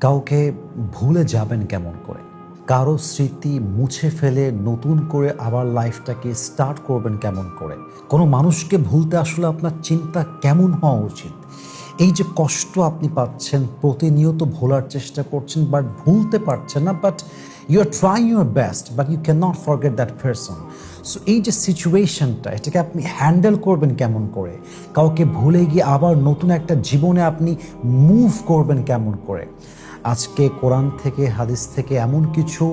কাউকে ভুলে যাবেন কেমন করে? কারো স্মৃতি মুছে ফেলে নতুন করে আবার লাইফটাকে স্টার্ট করবেন কেমন করে? কোনো মানুষকে ভুলতে আসলে আপনার চিন্তা কেমন হওয়া উচিত? এই যে কষ্ট আপনি পাচ্ছেন, প্রতিনিয়ত ভোলার চেষ্টা করছেন বাট ভুলতে পারছেন না, but you are trying your best but you can not forget that person. So এই যে সিচুয়েশনটা, এটাকে আপনি হ্যান্ডেল করবেন কেমন করে? কাউকে ভুলে গিয়ে আবার নতুন একটা জীবনে আপনি মুভ করবেন কেমন করে? আজকে কোরআন থেকে, হাদিস থেকে এমন কিছু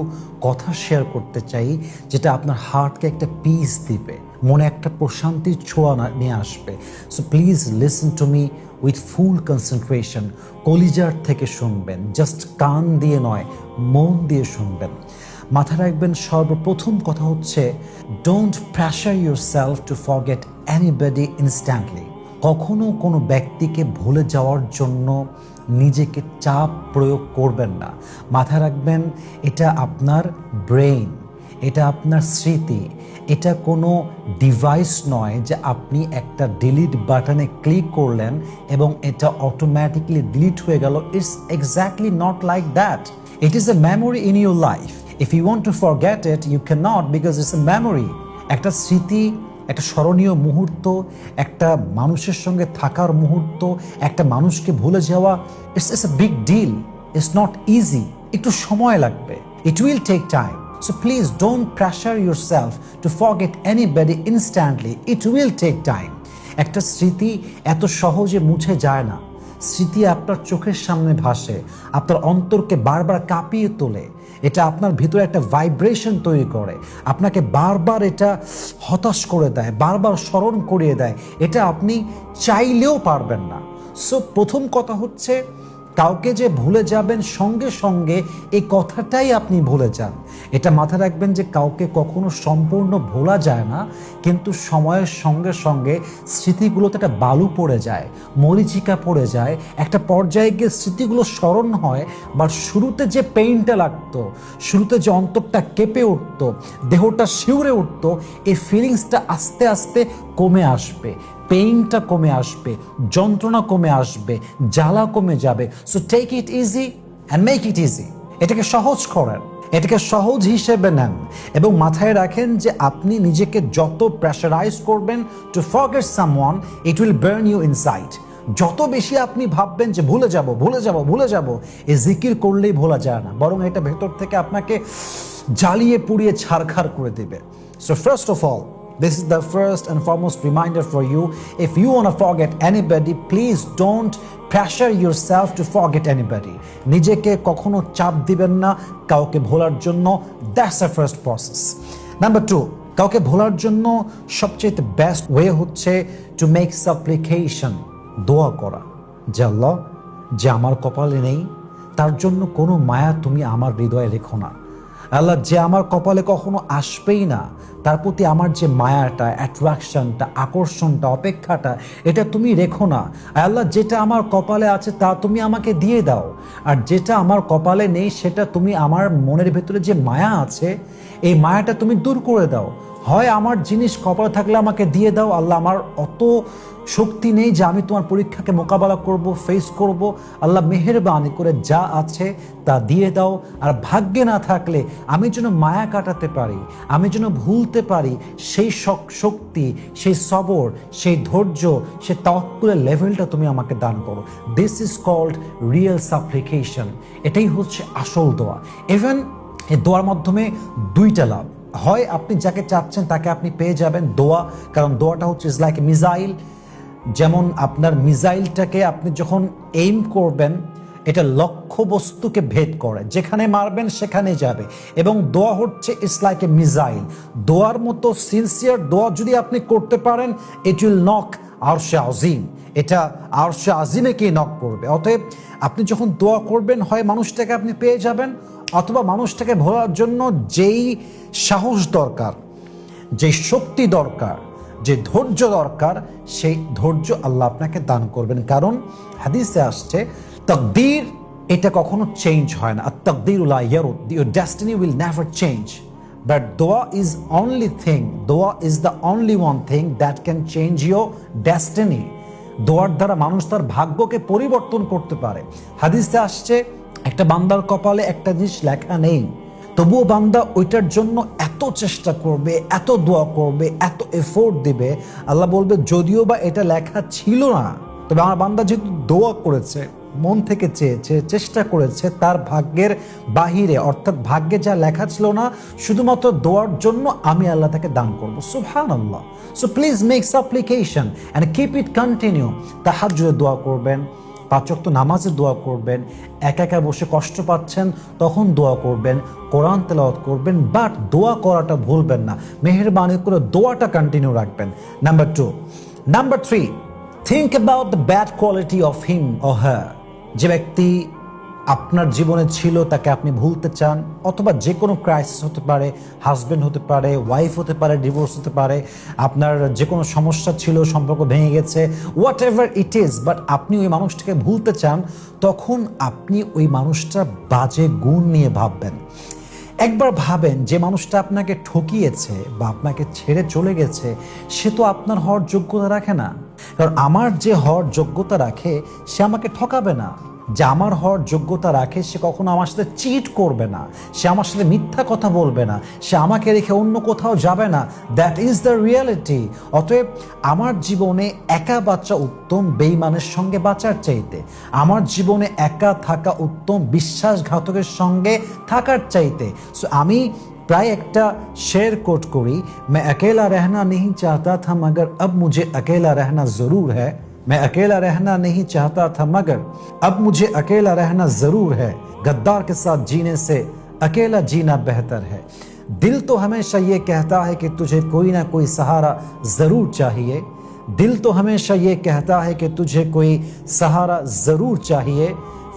কথা শেয়ার করতে চাই যেটা আপনার হার্টকে একটা পিস দিবে, মনে একটা প্রশান্তির ছোঁয়া নিয়ে আসবে। So please listen to me with full concentration. কলিজার থেকে শুনবেন, জাস্ট কান দিয়ে নয়, মন দিয়ে শুনবেন। মাথায় রাখবেন, সর্বপ্রথম কথা হচ্ছে, don't pressure yourself to forget anybody instantly. কখনো কোনো ব্যক্তিকে ভুলে যাওয়ার জন্য নিজেকে চাপ প্রয়োগ করবেন না। মাথায় রাখবেন, এটা আপনার ব্রেইন, এটা আপনার স্মৃতি, এটা কোনো ডিভাইস নয় যে আপনি একটা ডিলিট বাটনে ক্লিক করলেন এবং এটা অটোমেটিকলি ডিলিট হয়ে গেল। It's exactly not like that. It is a memory in your life. If you want to forget it, you can not, because it's a memory. একটা স্মৃতি, একটা স্মরণীয় মুহূর্ত, একটা মানুষের সঙ্গে থাকার মুহূর্ত, একটা মানুষকে ভুলে যাওয়া, it's a big deal. It's not easy. একটু সময় লাগবে। It will take time. So please don't pressure yourself to forget anybody instantly. It will take time. একটা স্মৃতি এত সহজে মুছে যায় না। স্মৃতি আপনার চোখের সামনে ভাসে, আপনার অন্তরকে বারবার কাঁপিয়ে তোলে। এটা আপনার ভিতরে একটা ভাইব্রেশন তৈরি করে, আপনাকে বারবার এটা হতাশ করে দেয়, বারবার স্মরণ করিয়ে দেয়। এটা আপনি চাইলেও পারবেন না। সো প্রথম কথা হচ্ছে, কাউকে যে ভুলে যাবেন সঙ্গে সঙ্গে এই কথাটাই আপনি ভুলে যান। এটা মাথায় রাখবেন যে কাউকে কখনো সম্পূর্ণ ভোলা যায় না, কিন্তু সময়ের সঙ্গে সঙ্গে স্মৃতিগুলোতে একটা বালু পড়ে যায়, মরিচিকা পড়ে যায়। একটা পর্যায়ে গিয়ে স্মৃতিগুলো স্মরণ হয়, বাট শুরুতে যে পেইনটা লাগতো, শুরুতে যে অন্তরটা কেঁপে উঠতো, দেহটা শিউরে উঠতো, এই ফিলিংসটা আস্তে আস্তে কমে আসবে, পেইনটা কমে আসবে, যন্ত্রণা কমে আসবে, জ্বালা কমে যাবে। So take it easy and make it easy. এটাকে সহজ করেন, এটাকে সহজ হিসেবে নেন এবং মাথায় রাখেন যে আপনি নিজেকে যত প্রেশারাইজ করবেন to forget someone, it will burn you inside. যত বেশি আপনি ভাববেন যে ভুলে যাব ভুলে যাব ভুলে যাব, এই জিকির করলেই ভোলা যায় না, বরং এটা ভেতর থেকে আপনাকে জ্বালিয়ে পুড়িয়ে ছারখার করে দেবে। So first of all, this is the first and foremost reminder for you. If you want to forget anybody, please don't pressure yourself to forget anybody. নিজেকে কখনো চাপ দিবেন না কাউকে ভোলার জন্য। That's the first process. Number 2, কাউকে ভোলার জন্য সবচেয়ে বেস্ট ওয়ে হচ্ছে to make supplication, দোয়া করা। যে আল্লাহ, যে আমার কপালে নেই তার জন্য কোনো মায়া তুমি আমার হৃদয়ে রেখো না। আল্লাহ, যে আমার কপালে কখনো আসবেই না তার প্রতি আমার যে মায়াটা, অ্যাট্রাকশনটা, আকর্ষণটা, অপেক্ষাটা, এটা তুমি রেখো না। আল্লাহ, যেটা আমার কপালে আছে তা তুমি আমাকে দিয়ে দাও, আর যেটা আমার কপালে নেই সেটা তুমি আমার মনের ভেতরে যে মায়া আছে এই মায়াটা তুমি দূর করে দাও। হয় আমার জিনিস কপালে থাকলে আমাকে দিয়ে দাও আল্লাহ, আমার অত শক্তি নেই যে আমি তোমার পরীক্ষাকে মোকাবেলা করব, ফেস করব। আল্লাহ, মেহেরবানি করে যা আছে তা দিয়ে দাও। আর ভাগ্যে না থাকলে আমি যেন মায়া কাটাতে পারি, আমি যেন ভুলতে পারি, সেই শক্তি, সেই সবর, সেই ধৈর্য, সেই তাওয়াক্কুলের লেভেলটা তুমি আমাকে দান করো। This is called real supplication. এটাই হচ্ছে আসল দোয়া। ইভেন এই দোয়ার মাধ্যমে দুইটা লাভ হয়, আপনি যাকে চাচ্ছেন তাকে আপনি পেয়ে যাবেন দোয়া, কারণ দোয়াটা হচ্ছে ইজ লাইক এ মিসাইল। যেমন আপনার মিসাইলটাকে আপনি যখন এইম করবেন, এটা লক্ষ্যবস্তুকে ভেদ করে, যেখানে মারবেন সেখানে যাবে। এবং দোয়া হচ্ছে ইটস লাইক এ মিসাইল। দোয়ার মতো সিনসিয়ার দোয়া যদি আপনি করতে পারেন, ইট উইল নক আরশে আজিম। এটা আরশে আজিমেকেই নক করবে। অতএব আপনি যখন দোয়া করবেন, হয় মানুষটাকে আপনি পেয়ে যাবেন, অথবা মানুষটাকে ভোলার জন্য যেই সাহস দরকার, যে শক্তি দরকার, যে ধৈর্য দরকার, সেই ধৈর্য আল্লাহ আপনাকে দান করবেন। কারণ হাদিসে আসছে, তাকদীর এটা কখনো চেঞ্জ হয় না। আর তাকদীরু লা ইয়ারুদ, your destiny will never change. But দোয়া ইজ অনলি থিং, দোয়া is the only one thing that can change your destiny. দোয়ার দ্বারা মানুষ তার ভাগ্যকে পরিবর্তন করতে পারে। হাদিসে আসছে, একটা বান্দার কপালে একটা জিনিস লেখা নেই, তবুও বান্দা ওইটার জন্য এত চেষ্টা করবে, এত দোয়া করবে, এত এফোর্ট দিবে। আল্লাহ বলবে যদিও বা এটা লেখা ছিল না, তবে আমার বান্দা যেহেতু দোয়া করেছে, মন থেকে চেয়েছে, চেষ্টা করেছে, তার ভাগ্যের বাহিরে অর্থাৎ ভাগ্যে যা লেখা ছিল না, শুধুমাত্র দোয়ার জন্য আমি আল্লাহ তাকে দান করবো। সুবহানাল্লাহ। So please make supplication and keep it continue. তাহাজ্জুদে দোয়া করবেন, 5 ওয়াক্ত নামাজে দোয়া করবেন, একা একা বসে কষ্ট পাচ্ছেন তখন দোয়া করবেন, কোরআন তেলাওয়াত করবেন, বাট দোয়া করাটা ভুলবেন না। মেহেরবানি করে দোয়াটা কন্টিনিউ রাখবেন। Number 2। Number 3, think about the bad quality of him or her. যে ব্যক্তি আপনার জীবনে ছিল তাকে আপনি ভুলতে চান, অথবা যে কোনো ক্রাইসিস হতে পারে, হাজব্যান্ড হতে পারে, ওয়াইফ হতে পারে, ডিভোর্স হতে পারে, আপনার যে কোনো সমস্যা ছিল, সম্পর্ক ভেঙে গেছে, what ever it is, but আপনি ওই মানুষটাকে ভুলতে চান, তখন আপনি ওই মানুষটার বাজে গুণ নিয়ে ভাববেন। একবার ভাবেন যে মানুষটা আপনাকে ঠকিয়েছে বা আপনাকে ছেড়ে চলে গেছে, সে তো আপনার হওয়ার যোগ্যতা রাখে না। কারণ আমার যে হওয়ার যোগ্যতা রাখে সে আমাকে ঠকাবে না, যে আমার হওয়ার যোগ্যতা রাখে সে কখনো আমার সাথে চিট করবে না, সে আমার সাথে মিথ্যা কথা বলবে না, সে আমাকে রেখে অন্য কোথাও যাবে না। That is the reality. অতএব আমার জীবনে একা বাঁচা উত্তম বেঈমানের সঙ্গে বাঁচার চাইতে, আমার জীবনে একা থাকা উত্তম বিশ্বাসঘাতকের সঙ্গে থাকার চাইতে। সো আমি প্রায় একটা শের কোট করি, मैं अकेला रहना नहीं चाहता था मगर अब मुझे अकेला रहना जरूर है, मैं अकेला रहना नहीं चाहता था मगर अब मुझे अकेला रहना जरूर है, गद्दार के साथ जीने से अकेला जीना बेहतर है। दिल तो हमेशा ये कहता है कि तुझे कोई ना कोई सहारा जरूर चाहिए, दिल तो हमेशा ये कहता है कि तुझे कोई सहारा जरूर चाहिए,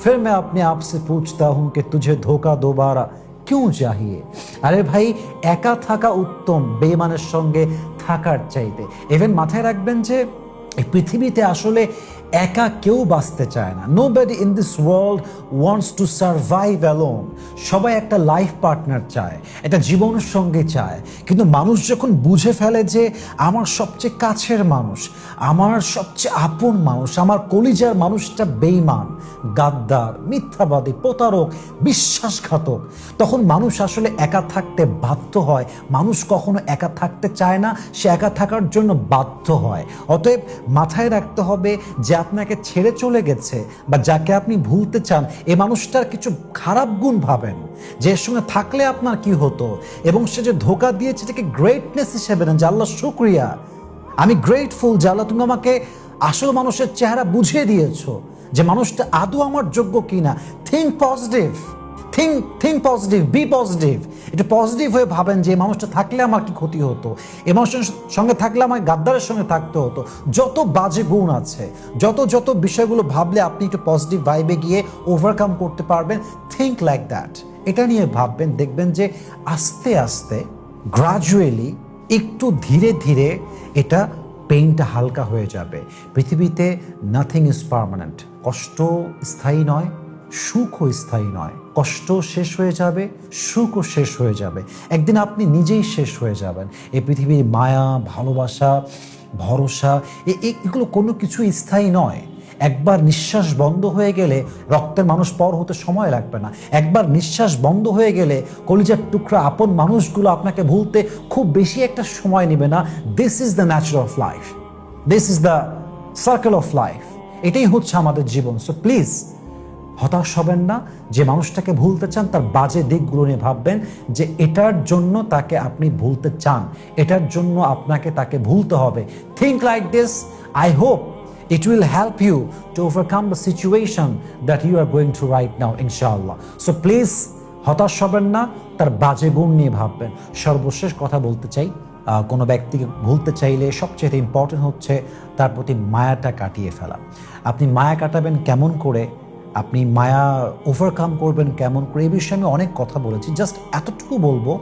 फिर मैं अपने आप से पूछता हूँ कि तुझे धोखा दोबारा क्यों चाहिए। আরে ভাই, একা থাকা উত্তম বেঈমানের সঙ্গে থাকার চাইতে। ইভেন মাথায় রাখবেন যে এই পৃথিবীতে আসলে একা কেউ বাঁচতে চায় না। Nobody in this world wants to survive alone. সবাই একটা লাইফ পার্টনার চায়, একটা জীবনের সঙ্গে চায়। কিন্তু মানুষ যখন বুঝে ফেলে যে আমার সবচেয়ে কাছের মানুষ, আমার সবচেয়ে আপন মানুষ, আমার কলিজার মানুষটা বেঈমান, গাদ্দার, মিথ্যাবাদী, প্রতারক, বিশ্বাসঘাতক, তখন মানুষ আসলে একা থাকতে বাধ্য হয়। মানুষ কখনো একা থাকতে চায় না, সে একা থাকার জন্য বাধ্য হয়। অতএব মাথায় রাখতে হবে যে আপনাকে ছেড়ে চলে গেছে বা যাকে আপনি ভুলতে চান, এই মানুষটার কিছু খারাপ গুণ ভাবেন, যে এর সঙ্গে থাকলে আপনার কি হতো, এবং সে যে ধোঁকা দিয়েছে এটাকে গ্রেটনেস হিসেবে নেন, যে আল্লাহ শুকরিয়া, আমি গ্রেটফুল যে আল্লাহ তুমি আমাকে আসল মানুষের চেহারা বুঝিয়ে দিয়েছো, যে মানুষটা আদৌ আমার যোগ্য কিনা। Think positive, think positive, be positive. এটা পজিটিভ হয়ে ভাবেন যে এই মানুষটা থাকলে আমার কি ক্ষতি হতো, এই মানুষটার সঙ্গে থাকলে আমার গাদ্দারের সঙ্গে থাকতে হতো। যত বাজে গুণ আছে, যত বিষয়গুলো ভাবলে আপনি একটু পজিটিভ ভাইবে গিয়ে ওভারকাম করতে পারবেন, থিঙ্ক লাইক দ্যাট। এটা নিয়ে ভাববেন, দেখবেন যে আস্তে আস্তে গ্রাজুয়ালি, একটু ধীরে ধীরে এটা পেইনটা হালকা হয়ে যাবে। পৃথিবীতে নাথিং ইজ পার্মানেন্ট। কষ্ট স্থায়ী নয়, সুখও স্থায়ী নয়। কষ্ট শেষ হয়ে যাবে, সুখও শেষ হয়ে যাবে। একদিন আপনি নিজেই শেষ হয়ে যাবেন। এই পৃথিবীর মায়া, ভালোবাসা, ভরসা, এগুলো কোনো কিছু স্থায়ী নয়। একবার নিঃশ্বাস বন্ধ হয়ে গেলে রক্তের মানুষ পর হতে সময় লাগবে না। একবার নিঃশ্বাস বন্ধ হয়ে গেলে কলিজার টুকরা আপন মানুষগুলো আপনাকে ভুলতে খুব বেশি একটা সময় নেবে না। This is the Nature of life, this is the circle of life. এটাই হচ্ছে আমাদের জীবন। সো প্লিজ হতাশ হবেন না। যে মানুষটাকে ভুলতে চান তার বাজে দিকগুলো নিয়ে ভাববেন, যে এটার জন্য তাকে আপনি ভুলতে চান, এটার জন্য আপনাকে তাকে ভুলতে হবে। Think like this. I hope it will help you to overcome the situation that you are going through right now, inshallah. So please হতাশ হবেন না, তার বাজে গুণ নিয়ে ভাববেন। সর্বশেষ কথা বলতে চাই, কোনো ব্যক্তিকে ভুলতে চাইলে সবচেয়ে ইম্পর্টেন্ট হচ্ছে তার প্রতি মায়াটা কাটিয়ে ফেলা। আপনি মায়া কাটাবেন কেমন করে, আপনি মায়া ওভারকাম করবেন কেমন করে, এই বিষয়ে আমি অনেক কথা বলেছি। জাস্ট এতটুকু বলবো,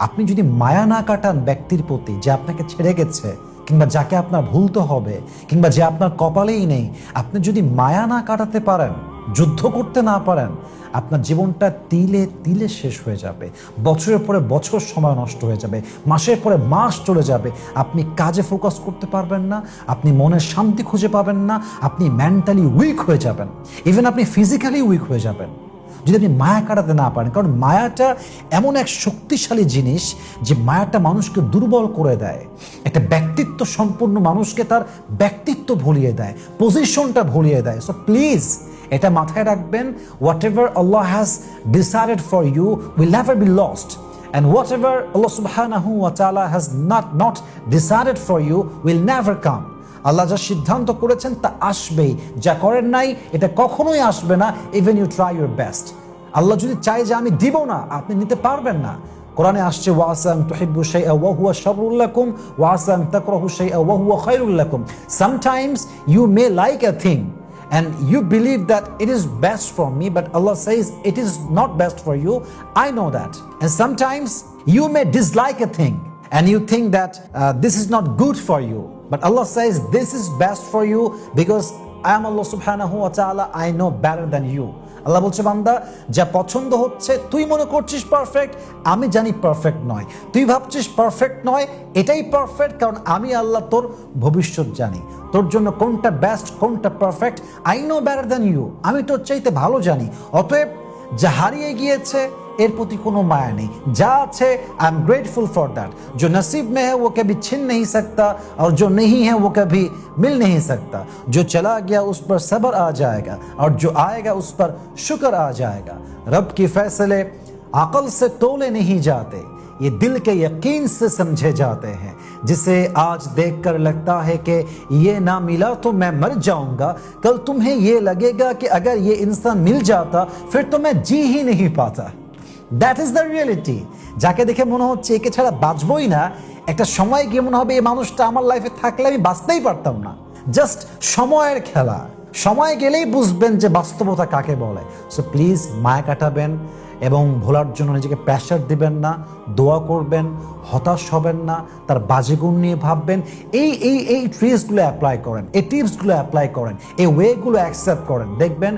আপনি যদি মায়া না কাটান ব্যক্তির প্রতি যে আপনাকে ছেড়ে গেছে, কিংবা যাকে আপনার ভুলতে হবে, কিংবা যে আপনার কপালেই নেই, আপনি যদি মায়া না কাটাতে পারেন, যুদ্ধ করতে না পারেন, আপনার জীবনটা তিলে তিলে শেষ হয়ে যাবে। বছরের পরে বছর সময় নষ্ট হয়ে যাবে, মাসের পরে মাস চলে যাবে। আপনি কাজে ফোকাস করতে পারবেন না, আপনি মনের শান্তি খুঁজে পাবেন না, আপনি মেন্টালি উইক হয়ে যাবেন, ইভেন আপনি ফিজিক্যালি উইক হয়ে যাবেন। যদি আপনি মায়া কাটাতে না পারেন, কারণ মায়াটা এমন এক শক্তিশালী জিনিস যে মায়াটা মানুষকে দুর্বল করে দেয়, একটা ব্যক্তিত্ব সম্পন্ন মানুষকে তার ব্যক্তিত্ব ভুলিয়ে দেয়, পজিশনটা ভুলিয়ে দেয়। সো প্লিজ এটা মাথায় রাখবেন, whatever Allah has decided for you will never be lost, and whatever Allah subhanahu wa ta'ala has not decided for you will never come. আল্লাহ যা সিদ্ধান্ত করেছেন তা আসবেই, যা করেন নাই এটা কখনোই আসবে না, even you try your best. আল্লাহ যদি চায় যে আমি দিব না, আপনি নিতে পারবেন না। কোরআনে আসছে ওয়াসা আন তুহিব্বু শাইআ ওয়া হুয়া শাররুল লাকুম ওয়াসা আন তাকরাহু শাইআ ওয়া হুয়া খায়রুল লাকুম। Sometimes you may like a thing and you believe that it is best for me, but Allah says it is not best for you. I know that. And sometimes you may dislike a thing and you think that this is not good for you, but Allah says this is best for you because I am Allah subhanahu wa ta'ala, I know better than you. আল্লাহ বলছে, বান্দা যা পছন্দ হচ্ছে তুই মনে করছিস perfect, আমি জানি পারফেক্ট নয়। তুই ভাবছিস পারফেক্ট নয়, এটাই পারফেক্ট, কারণ আমি আল্লাহ তোর ভবিষ্যৎ জানি, তোর জন্য কোনটা বেস্ট কোনটা perfect. I know better than you, আমি তোর চাইতে ভালো জানি। অতএব যা হারিয়ে গিয়েছে এর প্রতি কোনো মায়া নেই, যা আছে I am grateful for that. जो नसीब में है वो कभी छिन नहीं सकता और जो नहीं है वो कभी मिल नहीं सकता। जो चला गया उस पर सब्र आ जाएगा और जो आएगा उस पर शुक्र आ जाएगा। रब के फैसले अकल से तोले नहीं जाते, ये दिल के यकीन से समझे जाते हैं। जिसे आज देखकर लगता है कि ये ना मिला तो मैं मर जाऊंगा, कल तुम्हें ये लगेगा कि अगर ये इंसान मिल जाता फिर तो मैं जी ही नहीं पाता। That is the reality. যাকে দেখে মনে হচ্ছে একে ছাড়া বাঁচবই না, একটা সময় গিয়ে মনে হবে এই মানুষটা আমার লাইফে থাকলে আমি বাঁচতেই পারতাম না। জাস্ট সময়ের খেলা, সময় গেলেই বুঝবেন যে বাস্তবতা কাকে বলে। সো প্লিজ মায়া কাটাবেন এবং ভোলার জন্য নিজেকে প্রেশার দিবেন না, দোয়া করবেন, হতাশ হবেন না, তার বাজে গুণ নিয়ে ভাববেন। এই ট্রিক্সগুলো অ্যাপ্লাই করেন, এই টিপসগুলো অ্যাপ্লাই করেন, এই ওয়েগুলো অ্যাকসেপ্ট করেন, দেখবেন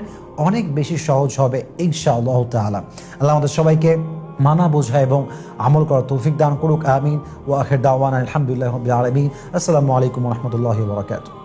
অনেক বেশি সহজ হবে ইনশাআল্লাহ তাআলা। আল্লাহ আমাদের সবাইকে মানা বোঝা এবং আমল করার তৌফিক দান করুক, আমিন। ওয়া আখির দাওয়ানা আলহামদুলিল্লাহি রাব্বিল আলামিন। আসসালামু আলাইকুম ওয়া রাহমাতুল্লাহি ওয়া বারাকাতুহু।